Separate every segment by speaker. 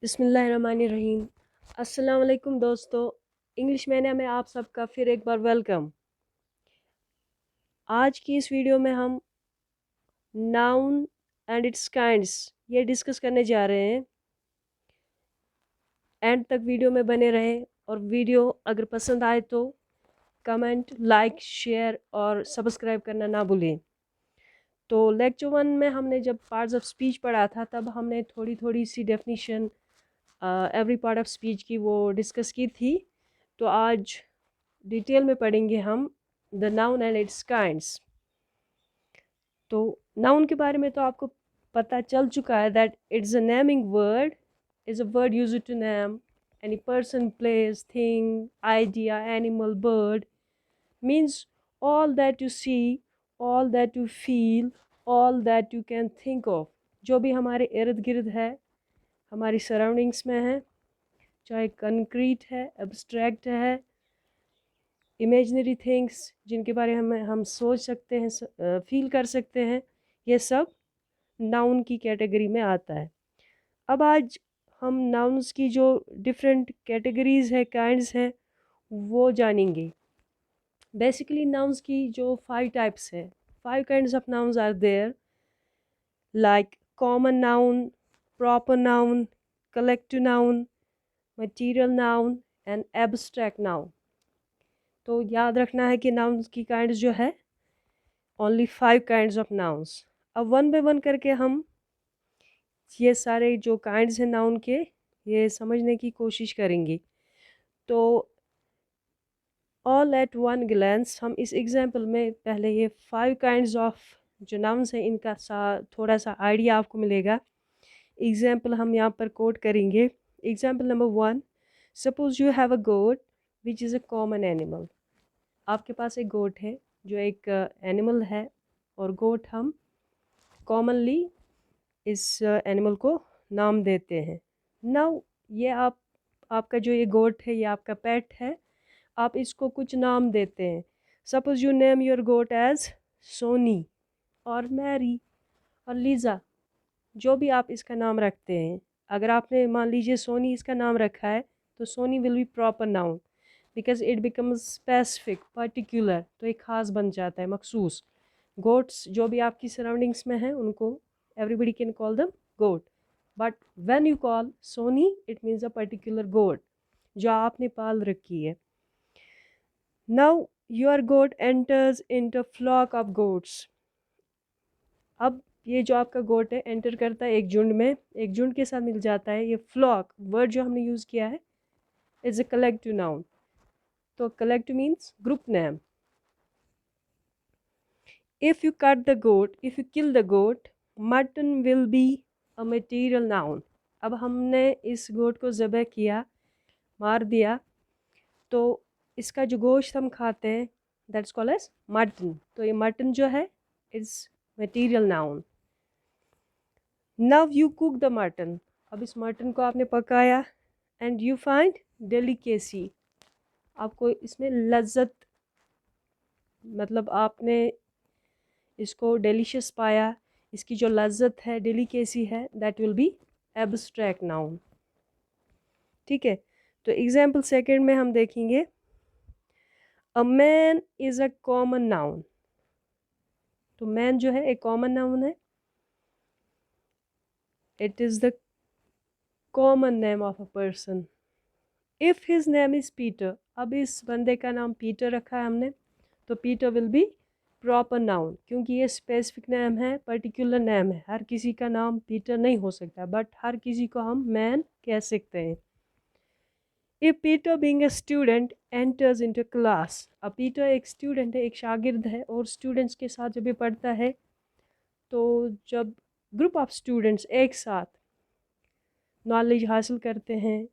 Speaker 1: बिस्मिल्लाहिर्रहमानिर्रहीम। अस्सलाम वालेकुम दोस्तों, इंग्लिश मीडिया में आप सबका फिर एक बार वेलकम। आज की इस वीडियो में हम नाउन एंड इट्स काइंड्स ये डिस्कस करने जा रहे हैं। एंड तक वीडियो में बने रहें और वीडियो अगर पसंद आए तो कमेंट, लाइक, शेयर और सब्सक्राइब करना ना भूलें। तो लेक्चर 1 में हमने जब पार्ट्स ऑफ स्पीच पढ़ा था तब हमने थोड़ी थोड़ी सी definition every part of speech की वो डिस्कस की थी। तो आज डिटेल में पढ़ेंगे हम the noun and its kinds. तो नाउन के बारे में तो आपको पता चल चुका है that it's a naming word, is a word used to name any person, place, thing, idea, animal, bird. Means all that you see, all that you feel, all that you can think of. जो भी हमारे इर्द गिर्द है, हमारी surroundings में है, चाहे कंक्रीट है, एब्स्ट्रैक्ट है, इमेजनरी थिंग्स जिनके बारे में हम सोच सकते हैं, फील कर सकते हैं, ये सब नाउन की कैटेगरी में आता है। अब आज हम नाउन्स की जो डिफरेंट कैटेगरीज है, काइंड्स हैं, वो जानेंगे। बेसिकली नाउन्स की जो 5 टाइप्स है, 5 kinds of nouns are there, like common noun, proper noun, collective noun, material noun and abstract noun. तो याद रखना है कि नाउन्स की काइंड्स जो है ओनली 5 काइंड्स ऑफ नाउन्स। अब वन बाय वन करके हम ये सारे जो काइंड्स हैं नाउन के, ये समझने की कोशिश करेंगे। तो ऑल एट वन ग्लैंस हम इस एग्जांपल में पहले ये 5 काइंड्स ऑफ जो नाउन्स हैं इनका थोड़ा सा आइडिया आपको मिलेगा। एग्जांपल हम यहाँ पर कोट करेंगे। Example number 1, suppose you have a goat which is a common animal. आपके पास एक गोट है जो एक एनिमल है, और गोट हम कॉमनली इस एनिमल को नाम देते हैं। नाउ ये आपका जो ये गोट है, ये आपका पेट है, आप इसको कुछ नाम देते हैं। Suppose you name your goat as Sony और मैरी और लीज़ा, जो भी आप इसका नाम रखते हैं। अगर आपने मान लीजिए सोनी इसका नाम रखा है तो Sony will be proper noun because it becomes specific, particular, तो एक ख़ास बन जाता है, मखसूस। गोट्स जो भी आपकी सराउंडिंग्स में हैं उनको everybody can call the goat, but when you call Soni it means a particular goat जो आपने पाल रखी है। Now your goat enters into flock of goats. अब ये जो आपका गोट है एंटर करता है एक झुंड में, एक झुंड के साथ मिल जाता है। ये फ्लॉक वर्ड जो हमने यूज़ किया है इज़ अ कलेक्टिव नाउन। तो collective means group name. If you cut the goat, if you kill the goat, mutton will be a material noun. अब हमने इस गोट को ज़बह किया, मार दिया, तो इसका जो गोश्त हम खाते हैं दैट्स कॉल्ड एज मटन। तो ये मटन जो है it's material noun. Now you cook the mutton. अब इस मटन को आपने पकाया एंड यू फाइंड डेलिकेसी। आपको इसमें लज्जत, मतलब आपने इसको डिलीशियस पाया, इसकी जो लज्जत है, डेलिकेसी है, that will be abstract noun. ठीक है। तो एग्जाम्पल सेकंड में हम देखेंगे a man is a common noun. तो मैन जो है एक कॉमन नाउन है, it is the common name of a person. If his name is Peter, अब इस बंदे का नाम पीटर रखा है हमने, तो Peter will be proper noun, क्योंकि ये स्पेसिफिक नेम है, पर्टिकुलर नेम है। हर किसी का नाम पीटर नहीं हो सकता, बट हर किसी को हम मैन कह सकते हैं। If Peter being a student enters into class, अब पीटर एक स्टूडेंट है, एक शागिर्द है, और स्टूडेंट्स के साथ जब ये पढ़ता है, तो जब ग्रुप ऑफ स्टूडेंट्स एक साथ नॉलेज हासिल करते हैं,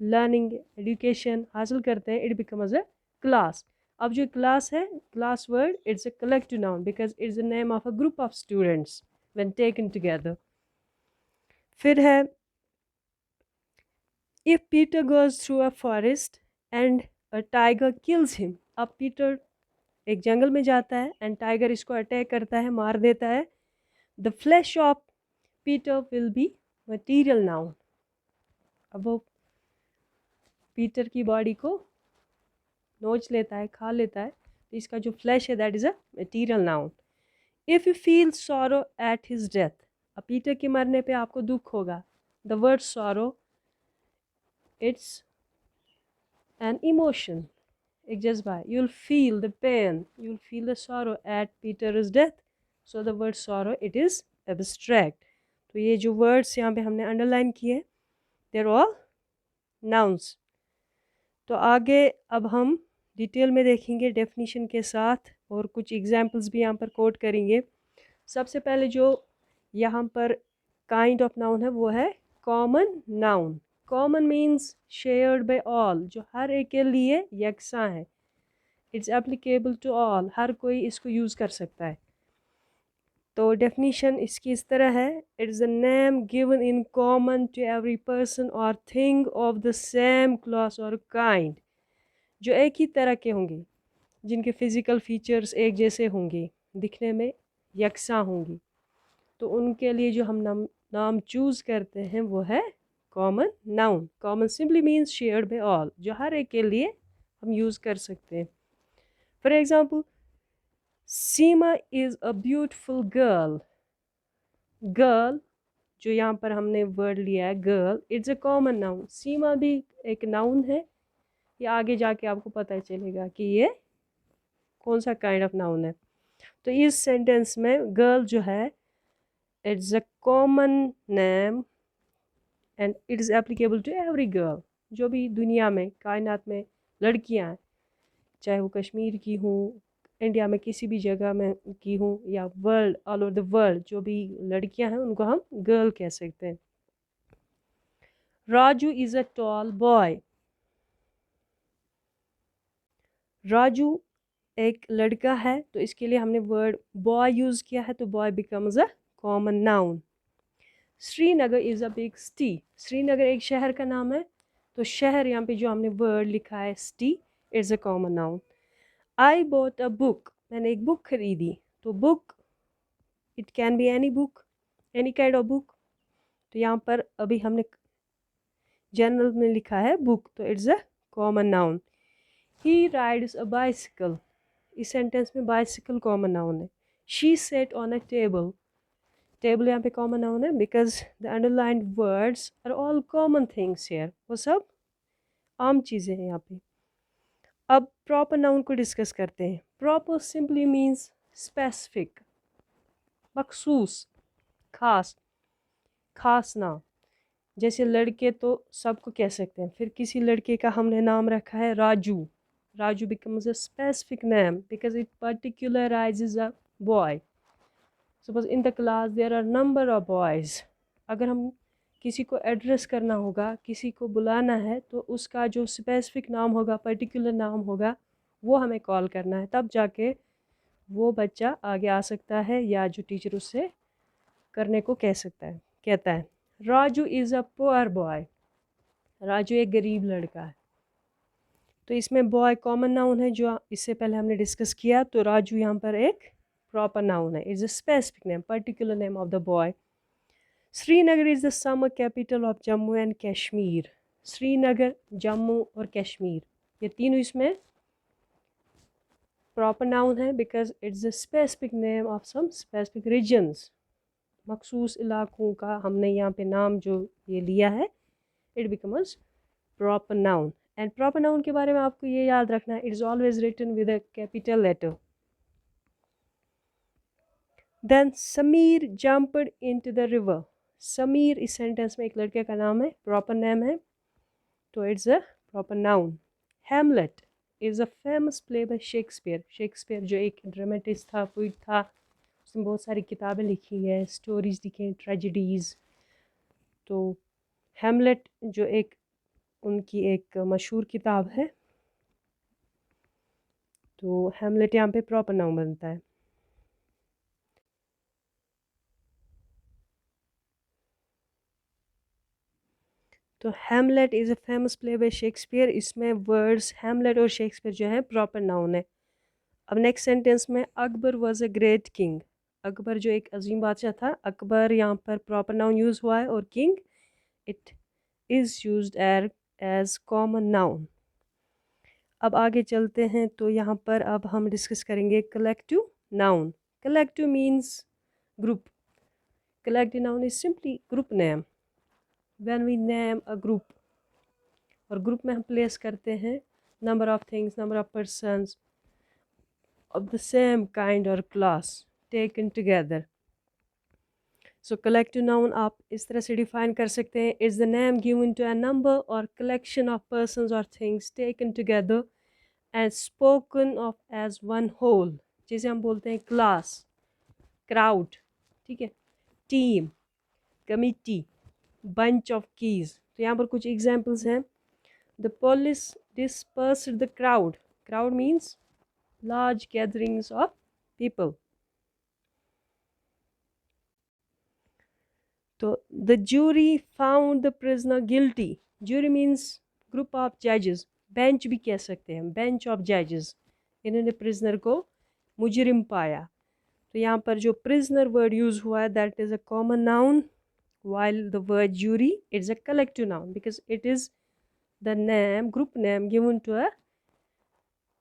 Speaker 1: लर्निंग, एजुकेशन हासिल करते हैं, इट बिकम्स अ क्लास। अब जो क्लास है, class word it's a collective noun because it's the name of a group of students when taken together. फिर है if Peter goes through a forest and a tiger kills him. अब Peter एक जंगल में जाता है and tiger इसको attack करता है, मार देता है। The flash of Peter will be material noun. अब वो पीटर की बॉडी को नोच लेता है, खा लेता है, तो इसका जो फ्लैश है that is a material noun. If you feel sorrow at his death, अब पीटर के मरने पे आपको दुख होगा, the word sorrow it's an emotion, एक जज्बा है। You will feel the pain, you will feel the sorrow at Peter's death, so the word sorrow it is abstract. तो ये जो वर्ड्स यहाँ पे हमने अंडरलाइन किए दे आर ऑल नाउन्स। तो आगे अब हम डिटेल में देखेंगे डेफिनीशन के साथ और कुछ एग्जांपल्स भी यहाँ पर कोट करेंगे। सबसे पहले जो यहाँ पर काइंड ऑफ नाउन है वो है common noun. Common means shared by all, जो हर एक के लिए यकसा है। इट्स एप्लीकेबल टू ऑल, हर कोई इसको यूज़ कर सकता है। तो डेफिनीशन इसकी इस तरह है, it is a name given in common to every person और thing of the same class और काइंड, जो एक ही तरह के होंगे, जिनके फिज़िकल फीचर्स एक जैसे होंगे, दिखने में यकसा होंगी, तो उनके लिए जो हम नाम चूज़ करते हैं वो है common noun. Common simply means shared by all, जो हर एक के लिए हम यूज़ कर सकते हैं। For example, Seema is a beautiful girl. Girl जो यहाँ पर हमने वर्ड लिया है girl, it's a common noun. Seema भी एक नाउन है, ये आगे जाके आपको पता चलेगा कि ये कौन सा काइंड ऑफ नाउन है। तो इस सेंटेंस में गर्ल जो है it's a common name and it is applicable to every girl, जो भी दुनिया में कायनात में लड़कियां हैं, चाहे वो कश्मीर की हूँ, इंडिया में किसी भी जगह में की हूँ, या world all over the world जो भी लड़कियां हैं उनको हम गर्ल कह सकते हैं। Raju is a tall boy. Raju एक लड़का है, तो इसके लिए हमने वर्ड बॉय यूज़ किया है, तो boy becomes a common noun. Srinagar is a big city. Srinagar एक शहर का नाम है, तो शहर यहाँ पे जो हमने वर्ड लिखा है city, is a common noun. I bought a book, मैंने एक बुक खरीदी, तो book it can be any book, any kind of book, तो यहाँ पर अभी हमने जनरल में लिखा है बुक, तो it's a common noun. He rides a bicycle, इस सेंटेंस में बाइसिकल कॉमन नाउन है। She sat on a table, table यहाँ पे कॉमन नाउन है because the underlined words are all common things here, वो सब आम चीज़ें हैं यहाँ पे। अब प्रॉपर नाउन को डिस्कस करते हैं। प्रॉपर सिंपली मीन्स स्पेसिफिक, मखसूस, खास, खास नाम। जैसे लड़के तो सबको कह सकते हैं, फिर किसी लड़के का हमने नाम रखा है Raju, Raju becomes a specific name because it particularizes a boy. Suppose in the class there are number of boys. अगर हम किसी को एड्रेस करना होगा, किसी को बुलाना है, तो उसका जो स्पेसिफिक नाम होगा, पर्टिकुलर नाम होगा, वो हमें कॉल करना है, तब जाके वो बच्चा आगे आ सकता है या जो टीचर उससे करने को कह सकता है, कहता है। Raju is a poor boy, Raju एक गरीब लड़का है, तो इसमें बॉय कॉमन नाउन है जो इससे पहले हमने डिस्कस किया, तो राजू यहाँ पर एक प्रॉपर नाउन है, is a specific name, particular name of the boy. Srinagar is the summer capital of Jammu and Kashmir. Srinagar, Jammu और कश्मीर, ये तीनों इसमें प्रॉपर नाउन है because it's the specific name of some specific regions, मखसूस इलाकों का हमने यहाँ पे नाम जो ये लिया है, it becomes proper noun. And proper noun के बारे में आपको ये याद रखना है, it is always written with a capital letter. Then Sameer jumped into the river. Sameer इस सेंटेंस में एक लड़के का नाम है, प्रॉपर नेम है, तो it's a proper noun. Hamlet is a famous play by Shakespeare. Shakespeare जो एक ड्रामेटिस्ट था, पोइट था, उसने बहुत सारी किताबें लिखी है, स्टोरीज लिखी हैं, ट्रेजेडीज़। तो हैमलेट जो एक उनकी एक मशहूर किताब है, तो हैमलेट यहाँ पे प्रॉपर नाउन बनता है। तो Hamlet is a famous play by Shakespeare, इसमें वर्ड्स हैमलेट और शेक्सपियर जो है प्रॉपर नाउन है। अब नेक्स्ट सेंटेंस में Akbar was a great king. Akbar जो एक अजीम बादशाह था, अकबर यहाँ पर प्रॉपर नाउन यूज़ हुआ है, और king it is used as common noun. अब आगे चलते हैं तो यहाँ पर अब हम डिस्कस करेंगे collective noun. Collective means group. Collective noun is simply group name. When we name a group, और ग्रुप में हम प्लेस करते हैं number of things, number of persons of the same kind or class taken together. So collective noun आप इस तरह से define कर सकते हैं, is the name given to a number or collection of persons or things taken together and spoken of as one whole. जैसे हम बोलते हैं class, crowd, ठीक है, team, committee, bunch of keys. तो यहाँ पर कुछ examples हैं. The police dispersed the crowd. Crowd means large gatherings of people. तो the jury found the prisoner guilty. Jury means group of judges. Bench भी कह सकते हैं, bench of judges. इन्होंने prisoner को मुजरिम पाया. तो यहाँ पर जो prisoner word use हुआ है, that is a common noun, while the word jury is a collective noun because it is the name, group name given to a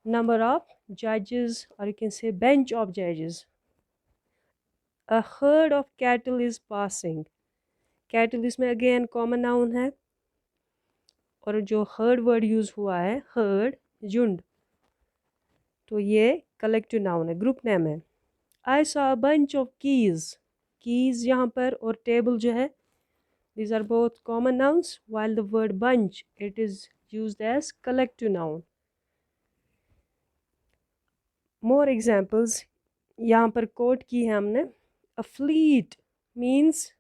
Speaker 1: number of judges, or you can say bench of judges. A herd of cattle is passing. Cattle इसमें again common noun है, और जो herd word use हुआ है, herd, झुंड, तो ये collective noun है, group name है. I saw a bunch of keys. Keys यहाँ पर और table जो है, these are both common nouns, while the word bunch, it is used as collective noun. More examples यहाँ पर quote की है हमने. A fleet means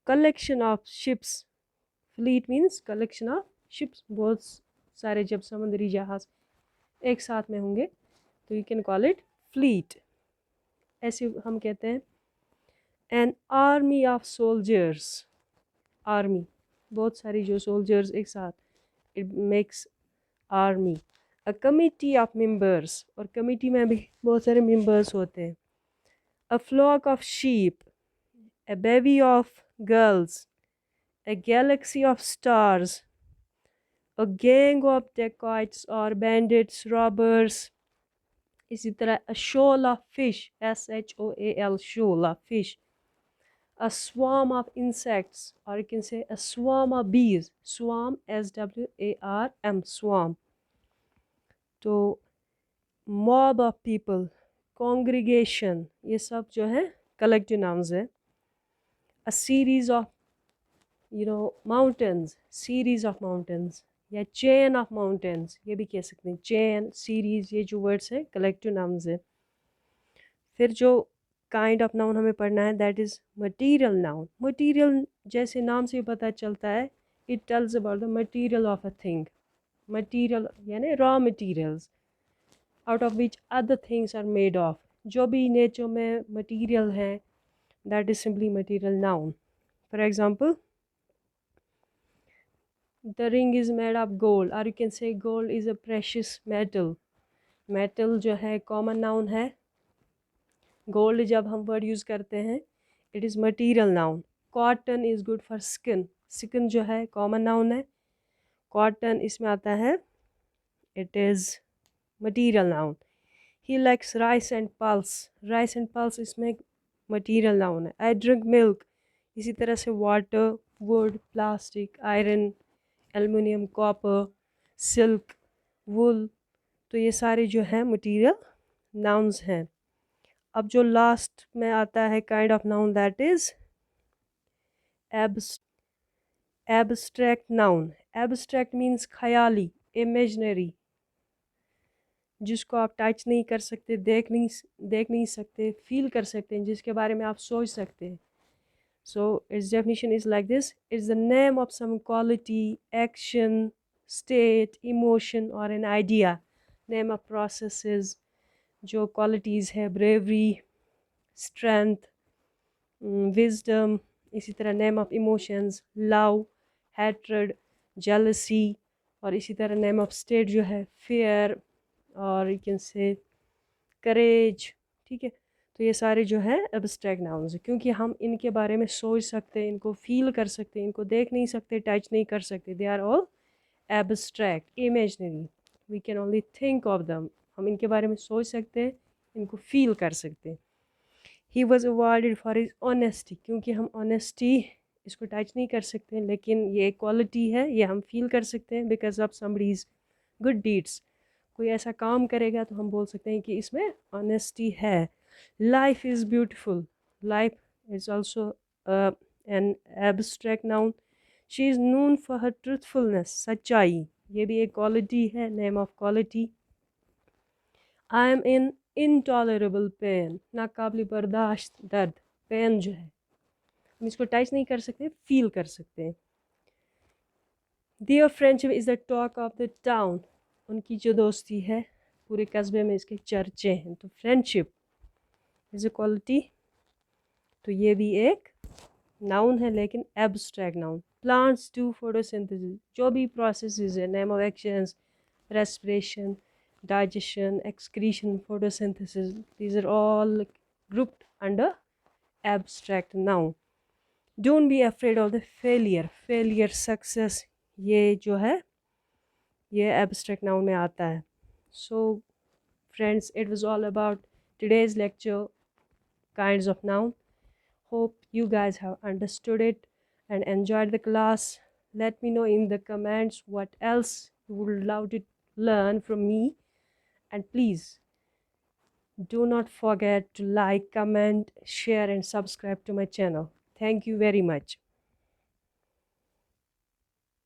Speaker 1: collection of ships. Fleet means collection of ships. बहुत सारे जब समुद्री जहाज एक साथ में होंगे तो you can call it fleet. ऐसे हम कहते हैं an army of soldiers. Army, बहुत सारी जो soldiers एक साथ, it makes army. A committee of members, और committee में भी बहुत सारे members होते हैं. A flock of sheep, a bevy of girls, a galaxy of stars, a gang of dacoits or bandits, robbers. इसी तरह a shoal of fish, SHOAL, shoal of fish. A swarm of insects, or you can say a swarm of bees, swarm, SWARM, swarm. तो mob of people, congregation, ये सब जो है collective nouns है. A series of mountains, series of mountains, या chain of mountains, ये भी कह सकते हैं. chain, series, ये जो words है collective nouns है. फिर जो kind of noun हमें पढ़ना है, that is material noun. Material जैसे नाम से पता चलता है, it tells about the material of a thing. Material यानी raw materials out of which other things are made of. जो भी nature में material है, that is simply material noun. For example, the ring is made of gold, or you can say gold is a precious metal. Metal जो है common noun है. Gold जब हम word use करते हैं, it is material noun. Cotton is good for skin. Skin जो है common noun है. Cotton इसमें आता है, it is material noun. He likes rice and pulse. Rice and pulse इसमें material noun है. I drink milk. इसी तरह से water, wood, plastic, iron, aluminium, copper, silk, wool, तो ये सारे जो हैं material nouns हैं. अब जो लास्ट में आता है kind of noun, that is abstract noun. Abstract means Khyali, imaginary, जिसको आप टच नहीं कर सकते, देख नहीं सकते, फील कर सकते हैं, जिसके बारे में आप सोच सकते हैं. So its definition is like this. It's the name of some quality, action, state, emotion और an idea. Name of processes, जो क्वालिटीज़ है, ब्रेवरी, स्ट्रेंथ, विजडम. इसी तरह name of emotions, love, hatred, jealousy. और इसी तरह नेम ऑफ स्टेट जो है, फियर, और यू कैन से करेज. ठीक है, तो ये सारे जो है एब्स्ट्रैक्ट नाउन्स है, क्योंकि हम इनके बारे में सोच सकते हैं, इनको फील कर सकते हैं, इनको देख नहीं सकते, टच नहीं कर सकते। They are all abstract, imaginary, we can only think of them. हम इनके बारे में सोच सकते हैं, इनको फील कर सकते हैं। He was awarded for his honesty, क्योंकि हम ऑनेस्टी इसको टच नहीं कर सकते, लेकिन ये क्वालिटी है, ये हम फील कर सकते हैं because of somebody's good deeds. कोई ऐसा काम करेगा तो हम बोल सकते हैं कि इसमें ऑनेस्टी है। Life is beautiful, life is also an abstract noun. She is known for her truthfulness, सच्चाई, ये भी एक क्वालिटी है, name of quality. I am in intolerable pain, नाकाबिल बर्दाश्त दर्द, पेन जो है हम इसको टच नहीं कर सकते, फील कर सकते हैं। Their friendship is the talk of the town, उनकी जो दोस्ती है पूरे कस्बे में इसके चर्चे हैं। तो फ्रेंडशिप इज़ अ क्वालिटी, तो ये भी एक नाउन है लेकिन abstract noun. Plants do photosynthesis, जो भी प्रोसेसेस है, name of actions, respiration, digestion, excretion, photosynthesis, these are all grouped under abstract noun. Don't be afraid of the failure, failure, success, ये जो है ये abstract noun में आता है। So friends, it was all about today's lecture, kinds of noun. Hope you guys have understood it and enjoyed the class. Let me know in the comments what else you would love to learn from me. And please do not forget to like, comment, share and subscribe to my channel. Thank you very much.